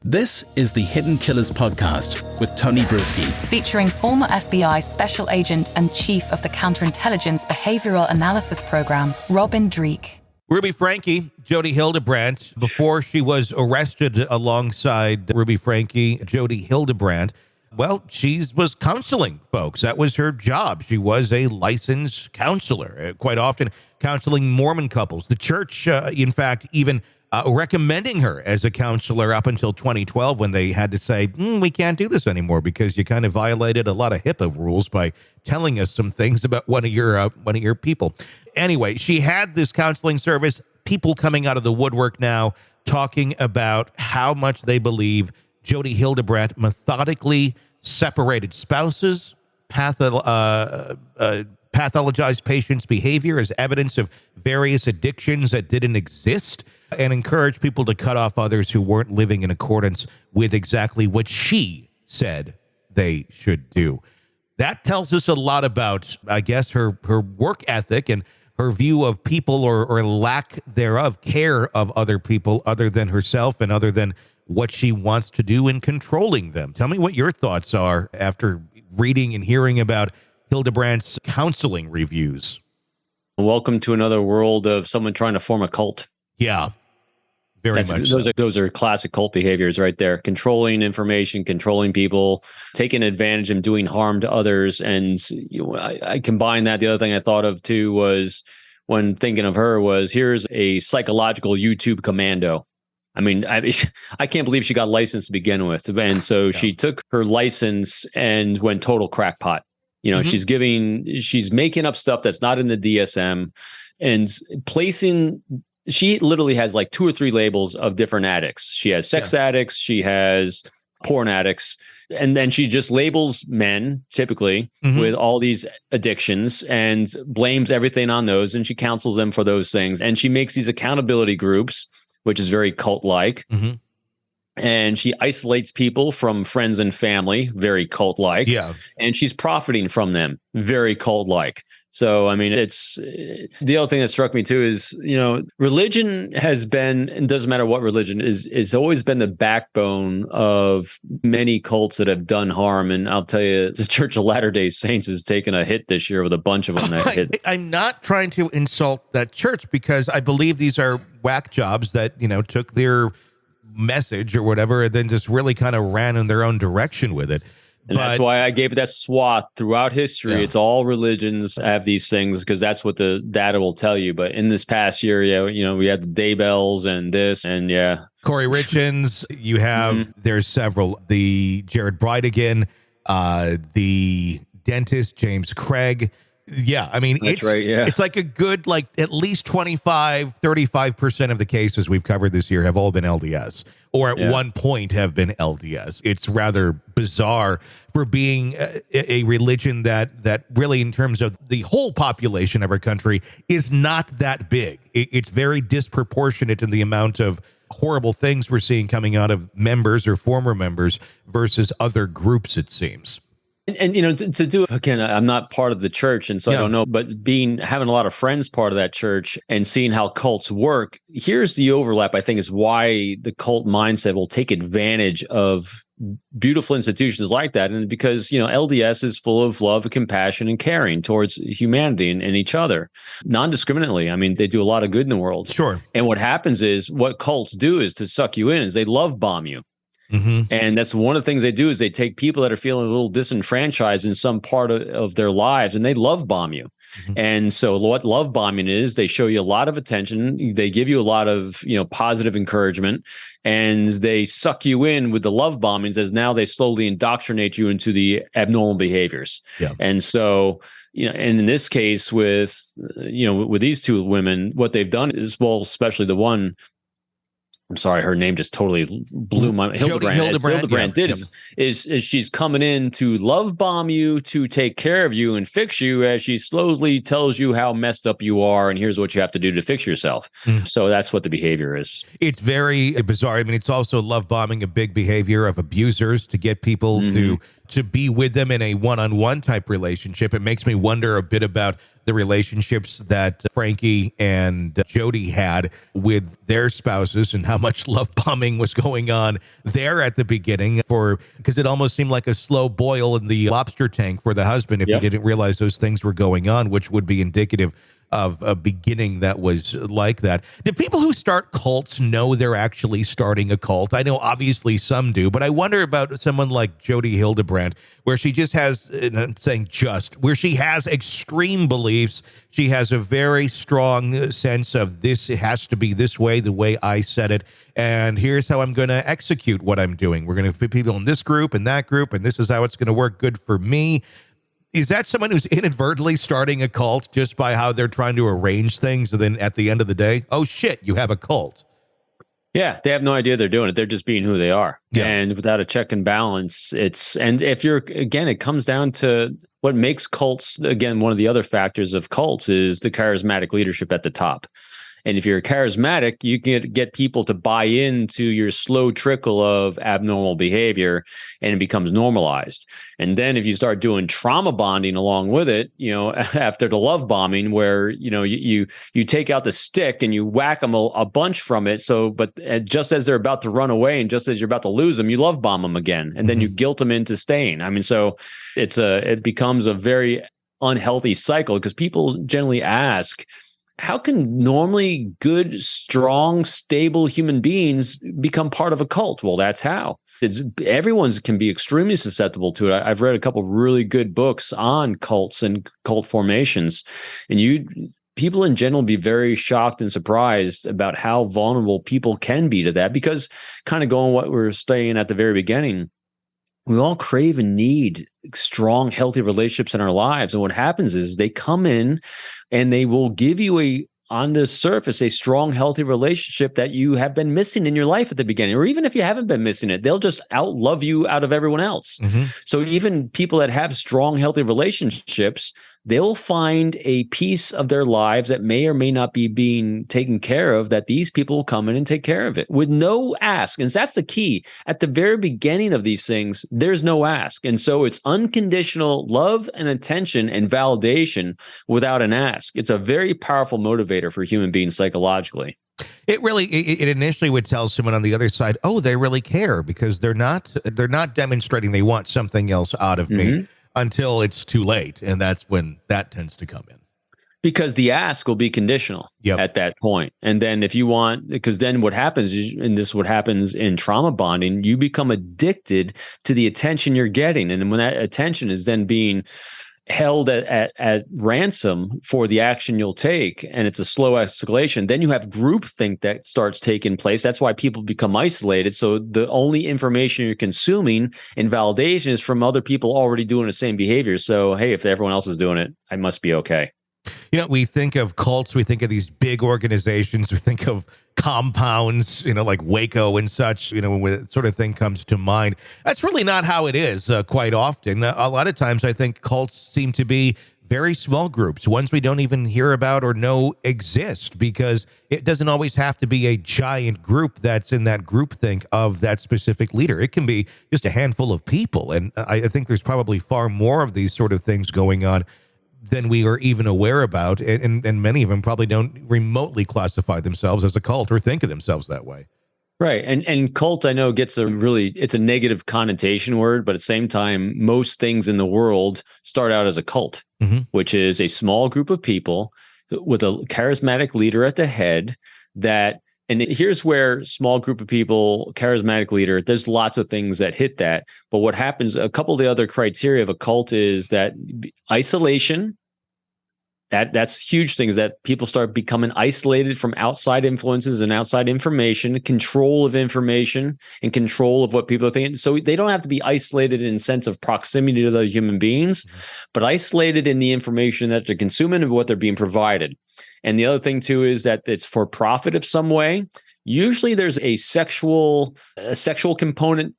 This is the Hidden Killers podcast with Tony Brueski, featuring former FBI Special Agent and Chief of the Counterintelligence Behavioral Analysis Program, Robin Dreeke. Ruby Franke, Jodi Hildebrandt, before she was arrested alongside Ruby Franke, Jodi Hildebrandt, well, she was counseling folks. That was her job. She was a licensed counselor, quite often counseling Mormon couples. The church, in fact, even recommending her as a counselor up until 2012 when they had to say, we can't do this anymore because you kind of violated a lot of HIPAA rules by telling us some things about one of your people. Anyway, she had this counseling service, people coming out of the woodwork now talking about how much they believe Jodi Hildebrandt methodically separated spouses, pathologized patients' behavior as evidence of various addictions that didn't exist, and encourage people to cut off others who weren't living in accordance with exactly what she said they should do. That tells us a lot about, I guess, her work ethic and her view of people or lack thereof, care of other people other than herself and other than what she wants to do in controlling them. Tell me what your thoughts are after reading and hearing about Hildebrandt's counseling reviews. Welcome to another world of someone trying to form a cult. Yeah. Very much Those are classic cult behaviors right there. Controlling information, controlling people, taking advantage and doing harm to others. And I combine that. The other thing I thought of too was when thinking of her was here's a psychological YouTube commando. I mean, I can't believe she got licensed to begin with. And so she took her license and went total crackpot. She's making up stuff that's not in the DSM and she literally has like 2 or 3 labels of different addicts. She has sex addicts, she has porn addicts, and then she just labels men typically with all these addictions and blames everything on those. And she counsels them for those things. And she makes these accountability groups, which is very cult-like. And she isolates people from friends and family, very cult-like. Yeah. And she's profiting from them, very cult-like. So, I mean, it's the other thing that struck me too is, religion has been, and doesn't matter what religion is always been the backbone of many cults that have done harm. And I'll tell you, the Church of Latter-day Saints has taken a hit this year with a bunch of them that hit. I'm not trying to insult that church because I believe these are whack jobs that, took their message or whatever and then just really kind of ran in their own direction with it. And that's why I gave it that swath throughout history. Yeah. It's all religions have these things because that's what the data will tell you. But in this past year, we had the Daybells and this and Corey Richins, you have, there's several, the Jared Bridegan, the dentist, James Craig. Yeah, I mean, it's like a good, at least 35% of the cases we've covered this year have all been LDS or at one point have been LDS. It's rather bizarre for being a religion that really, in terms of the whole population of our country, is not that big. It's very disproportionate in the amount of horrible things we're seeing coming out of members or former members versus other groups, it seems. And to do, again, I'm not part of the church, and so I don't know, but having a lot of friends part of that church and seeing how cults work, here's the overlap, I think, is why the cult mindset will take advantage of beautiful institutions like that. And because, LDS is full of love, compassion, and caring towards humanity and each other, non-discriminately. I mean, they do a lot of good in the world. Sure. And what happens is, what cults do is to suck you in, is they love bomb you. And that's one of the things they do is they take people that are feeling a little disenfranchised in some part of their lives and they love bomb you. And so what love bombing is, they show you a lot of attention. They give you a lot of, positive encouragement and they suck you in with the love bombings as now they slowly indoctrinate you into the abnormal behaviors. Yeah. And so, and in this case with these 2 women, what they've done is, well, especially the one, I'm sorry, her name just totally blew my mind. Hildebrandt is she's coming in to love bomb you, to take care of you and fix you as she slowly tells you how messed up you are and here's what you have to do to fix yourself. So that's what the behavior is. It's very bizarre. I mean, it's also love bombing, a big behavior of abusers to get people to be with them in a one-on-one type relationship. It makes me wonder a bit about the relationships that Frankie and Jodi had with their spouses and how much love bombing was going on there at the beginning, because it almost seemed like a slow boil in the lobster tank for the husband if he didn't realize those things were going on, which would be indicative of a beginning that was like that. Do people who start cults know they're actually starting a cult? I know obviously some do, but I wonder about someone like Jodi Hildebrandt, where she just has, and I'm saying just, where she has extreme beliefs. She has a very strong sense of this, it has to be this way, the way I said it, and here's how I'm going to execute what I'm doing. We're going to put people in this group and that group, and this is how it's going to work good for me. Is that someone who's inadvertently starting a cult just by how they're trying to arrange things? And then at the end of the day, oh shit, you have a cult. Yeah, they have no idea they're doing it. They're just being who they are. Yeah. And without a check and balance, and if you're, again, it comes down to what makes cults, again, one of the other factors of cults is the charismatic leadership at the top. And if you're charismatic, you can get people to buy into your slow trickle of abnormal behavior, and it becomes normalized. And then if you start doing trauma bonding along with it, after the love bombing, where you take out the stick and you whack them a bunch from it. But just as they're about to run away and just as you're about to lose them, you love bomb them again, and then you guilt them into staying. I mean, so it becomes a very unhealthy cycle, because people generally ask, how can normally good, strong, stable human beings become part of a cult? Well, that's how. Everyone can be extremely susceptible to it. I've read a couple of really good books on cults and cult formations, and people in general be very shocked and surprised about how vulnerable people can be to that, because kind of going what we were saying at the very beginning, we all crave and need strong, healthy relationships in our lives. And what happens is they come in and they will give you on the surface, a strong, healthy relationship that you have been missing in your life at the beginning. Or even if you haven't been missing it, they'll just outlove you out of everyone else. So even people that have strong, healthy relationships, they'll find a piece of their lives that may or may not be being taken care of, that these people will come in and take care of it with no ask. And that's the key. At the very beginning of these things, there's no ask. And so it's unconditional love and attention and validation without an ask. It's a very powerful motivator for human beings psychologically. It initially would tell someone on the other side, oh, they really care, because they're not demonstrating they want something else out of me, until it's too late. And that's when that tends to come in. Because the ask will be conditional at that point. And then if you want, because then what happens is, and this is what happens in trauma bonding, you become addicted to the attention you're getting. And when that attention is then being held at ransom for the action you'll take, and it's a slow escalation, then you have groupthink that starts taking place. That's why people become isolated. So the only information you're consuming in validation is from other people already doing the same behavior. So, hey, if everyone else is doing it, I must be okay. We think of cults, we think of these big organizations, we think of compounds, like Waco and such, when that sort of thing comes to mind. That's really not how it is quite often. A lot of times I think cults seem to be very small groups, ones we don't even hear about or know exist, because it doesn't always have to be a giant group that's in that groupthink of that specific leader. It can be just a handful of people. And I think there's probably far more of these sort of things going on than we are even aware about, and many of them probably don't remotely classify themselves as a cult or think of themselves that way. Right. And cult, I know, gets it's a negative connotation word, but at the same time, most things in the world start out as a cult, which is a small group of people with a charismatic leader at the head and here's where small group of people, charismatic leader, there's lots of things that hit that. But what happens, a couple of the other criteria of a cult is that isolation, that's huge things, that people start becoming isolated from outside influences and outside information, control of information and control of what people are thinking. So they don't have to be isolated in sense of proximity to other human beings, but isolated in the information that they're consuming and what they're being provided. And the other thing too is that it's for profit of some way. Usually there's a sexual component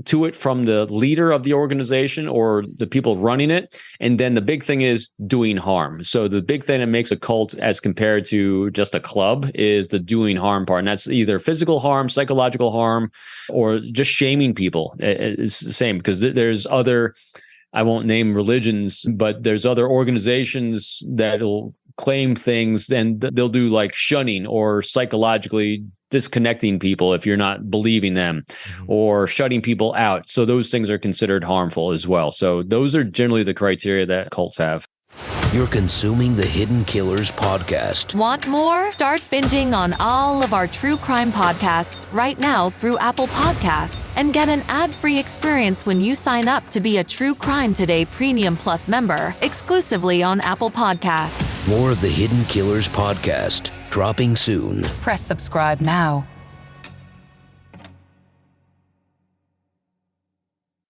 to it from the leader of the organization or the people running it. And then the big thing is doing harm. So the big thing that makes a cult as compared to just a club is the doing harm part. And that's either physical harm, psychological harm, or just shaming people. It's the same, because there's other I won't name religions, but there's other organizations that'll claim things, and they'll do like shunning or psychologically disconnecting people if you're not believing them, or shutting people out. So those things are considered harmful as well. So those are generally the criteria that cults have. You're consuming the Hidden Killers podcast. Want more? Start binging on all of our true crime podcasts right now through Apple Podcasts and get an ad-free experience when you sign up to be a True Crime Today Premium Plus member exclusively on Apple Podcasts. More of the Hidden Killers podcast dropping soon. Press subscribe now.